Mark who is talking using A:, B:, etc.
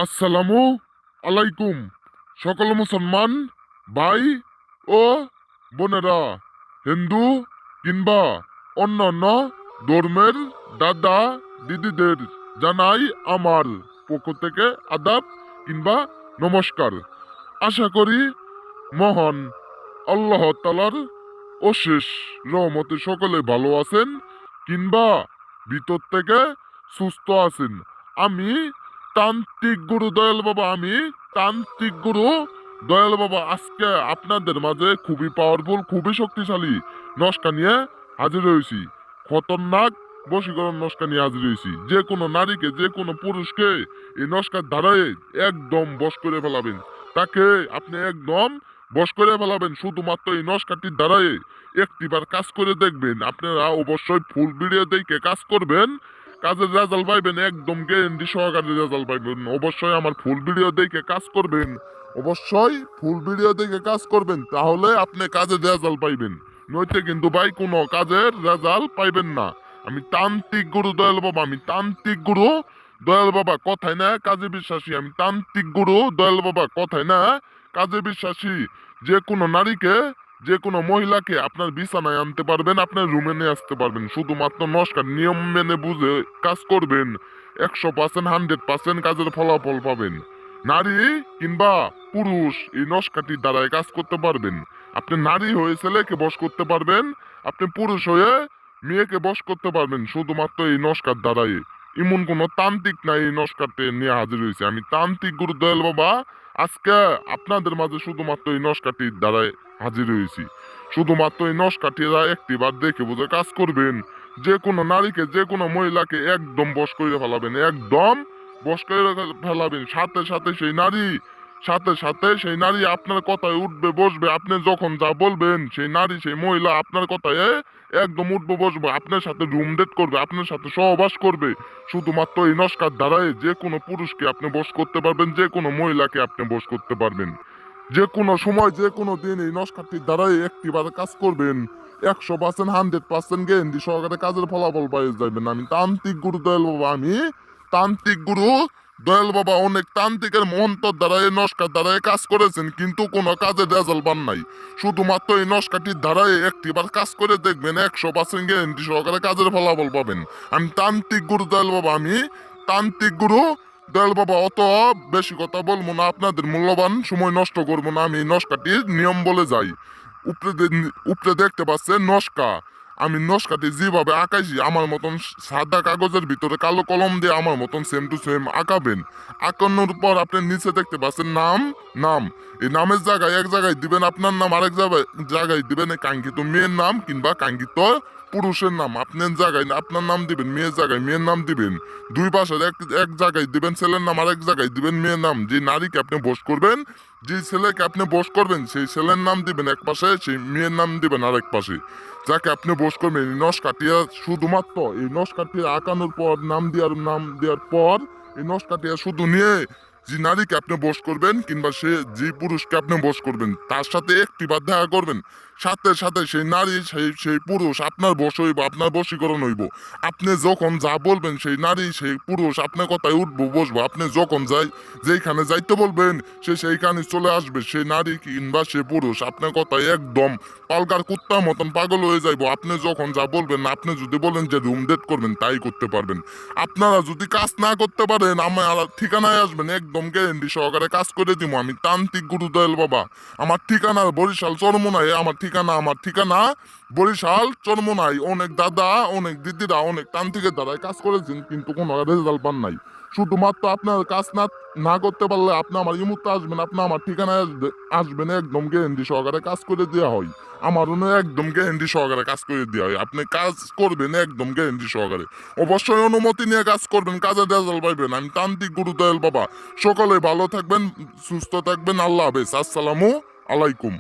A: আসসালামু আলাইকুম। সকল মুসলমান ভাই ও বোনেরা, হিন্দু কিংবা অন্যান্য ধর্মের দাদা দিদিদের জানাই আমার পক্ষ থেকে আদাব কিংবা নমস্কার। আশা করি মহান আল্লাহ তালার অশেষ রহমতে সকলে ভালো আছেন কিংবা ভিতর থেকে সুস্থ আছেন। আমি তান্ত্রিক গুরু দয়াল বাবা, আমি তান্ত্রিক গুরু দয়াল বাবা আজকে আপনাদের মাঝে খুবই পাওয়ারফুল, খুবই শক্তিশালী নস্কা নিয়ে হাজির হয়েছি। খতরনাক বশীকরণ নস্কা নিয়ে হাজির হয়েছি। যে কোনো নারীকে, যে কোনো পুরুষকে এই নস্কার ধারায় একদম বশ করে ফেলাবেন। তাকে আপনি একদম বশ করে ফেলাবেন শুধুমাত্র এই নস্কাটির দ্বারাই। একটিবার কাজ করে দেখবেন, আপনারা অবশ্যই ফুল ভিডিও দেখে কাজ করবেন, কাজের রেজাল্ট পাইবেন, একদম গ্যারেন্টি সহকারে রেজাল্ট পাইবেন। অবশ্যই আমার ফুল ভিডিও দেখে কাজ করবেন, অবশ্যই ফুল ভিডিও দেখে কাজ করবেন, তাহলে আপনি কাজের রেজাল্ট পাইবেন। নইতে কিন্তু ভাই কোনো কাজের রেজাল্ট পাইবেন না। আমি তান্ত্রিক গুরু দয়াল বাবা, আমি তান্ত্রিক গুরু দয়াল বাবা, কথায় না কাজে বিশ্বাসী। আমি তান্ত্রিক গুরু দয়াল বাবা, কথায় না কাজে বিশ্বাসী। যে কোনো নারীকে, যে কোনো মহিলাকে আপনার বিছানায় আনতে পারবেন, আপনার রুমে নিয়ে আসতে পারবেন। শুধুমাত্র নস্কার নিয়ম মেনে বুঝে কাজ করবেন, 100% 100% কাজের ফলাফল পাবেন। নারী কিংবা পুরুষ এই নস্কাটির দ্বারাই কাজ করতে পারবেন। আপনি নারী হয়ে ছেলেকে বশ করতে পারবেন, আপনি পুরুষ হয়ে মেয়েকে বশ করতে পারবেন শুধুমাত্র এই নস্কার দ্বারাই। এমন কোন তান্ত্রিক নাই এই নস্কারটি নিয়ে হাজির হয়েছে। আমি তান্ত্রিক গুরু দয়াল বাবা আজকে আপনাদের মাঝে শুধুমাত্র এই নস্কাটির দ্বারাই হাজির হয়েছি। শুধুমাত্র এই নস্কাটিরা একটিবার দেখে বুঝে কাজ করবেন। যে কোনো নারীকে, যে কোনো মহিলাকে একদম বশ করে ফেলাবেন, একদম বশ করে ফেলাবেন। সাথে সাথে সেই নারী, সাথে সাথে সেই নারী আপনার কথায় উঠবে বসবে। আপনি যখন যা বলবেন সেই নারী, সেই মহিলা আপনার কথায় একদম উঠবে বসবে, আপনার সাথে রুম ডেট করবে, আপনার সাথে সহবাস করবে। শুধুমাত্র এই নস্কার দ্বারাই যে কোনো পুরুষকে আপনি বশ করতে পারবেন, যে কোনো মহিলাকে আপনি বশ করতে পারবেন। যে কোনো সময়, যে কোনো দিন এই নস্কারটির দ্বারাই একটিবার কাজ করবেন, 100% 100% গ্যারেন্টি সহকারে কাজের ফলাফল পাই যাবেন। আমি তান্ত্রিক গুরু দয়াল বাবা, আমি তান্ত্রিক গুরু দয়াল বাবা। অনেক তান্ত্রিকের মন্ত্র দ্বারা, এই নস্কার দ্বারাই কাজ করেছেন, কিন্তু কোনো কাজের রেজাল্ট পান নাই। শুধুমাত্র এই নস্কাটির দ্বারাই একটিবার কাজ করে দেখবেন, 100% গ্যারেন্টি সহকারে কাজের ফলাফল পাবেন। আমি তান্ত্রিক গুরু দয়াল বাবা, আমি তান্ত্রিক গুরু দয়াল বাবা। অত বেশি কথা বলবো না, আপনাদের মূল্যবান সময় নষ্ট করবো না। আমি নস্কাটির নিয়ম বলে যাই। উপরে দেখতে পাচ্ছেন নস্কা। আমি নস্কাটি যেভাবে আঁকাইছি, আমার মতন সাদা কাগজের ভিতরে কালো কলম দিয়ে আমার মতন সেম টু সেম আঁকাবেন। আঁকানোর পর আপনি নিচে দেখতে পাচ্ছেন নাম। নাম, এই নামের জায়গায় এক জায়গায় দিবেন আপনার নাম, আরেক জায়গায় দিবেন কাঙ্ক্ষিত মেয়ের নাম কিংবা কাঙ্ক্ষিত পুরুষের নাম। আপনার জায়গায় আপনার নাম দিবেন, মেয়ের জায়গায় মেয়ের নাম দিবেন। দুই পাশের এক জায়গায় দিবেন ছেলের নাম, আরেক জায়গায় দিবেন মেয়ের নাম। যে নারীকে আপনি বশ করবেন, যে ছেলেকে আপনি বশ করবেন, সেই ছেলের নাম দিবেন এক পাশে, সেই মেয়ের নাম দিবেন আরেক পাশে। যাকে আপনি বশ করবেন, এই নস্কাটিয়া শুধুমাত্র এই নস্কাটিয়া আঁকানোর পর, নাম দেওয়ার পর এই নস্কাটিয়া শুধু নিয়ে যে নারীকে আপনি বশ করবেন কিংবা সে যে পুরুষকে আপনি বশ করবেন, তার সাথে একটিবার দেখা করবেন, সাথে সাথে সেই নারী, সেই পুরুষ আপনার বশ হইব, আপনার বশীকরণ হইব। আপনি যখন যা বলবেন সেই নারী, সেই পুরুষ আপনার কথায় উঠবো বসবো। আপনি যখন যেখানে যাইতে বলবেন সে সেইখানে চলে আসবে। সেই নারী কিংবা সে পুরুষ আপনার কথায় একদম পালকার কুত্তার মতন পাগল হয়ে যাইব। আপনি যখন যা বলবেন, আপনি যদি বলেন যে রুম ডেট করবেন, তাই করতে পারবেন। আপনারা যদি কাজ না করতে পারেন, আমার ঠিকানায় আসবেন, একদম গ্যারেন্টি সহকারে কাজ করে দিব। আমি তান্ত্রিক গুরু দয়াল বাবা। আমার ঠিকানা বরিশাল চরমোনাই। আমার ঠিকানা বরিশাল চরমোনাই। অনেক দাদা, অনেক দিদিরা অনেক তান্ত্রিকের দ্বারাই কাজ করেছেন, কিন্তু কোনো রেজাল্ট পান নাই। শুধুমাত্র আপনার কাজ না করতে পারলে আপনি আমার ইমুতে আসবেন, আপনি আমার ঠিকানায় আসবেন, একদম গ্যারেন্টি সহকারে কাজ করে দেওয়া হয়। আমার একদম গ্যারেন্টি সহকারে কাজ করে দেওয়া হয়। আপনি কাজ করবেন একদম গ্যারেন্টি সহকারে, অবশ্যই অনুমতি নিয়ে কাজ করবেন, কাজের রেজাল্ট পাইবেন। আমি তান্ত্রিক গুরু দয়াল বাবা। সকলে ভালো থাকবেন, সুস্থ থাকবেন। আল্লাহ হাফেজ। আসসালামু আলাইকুম।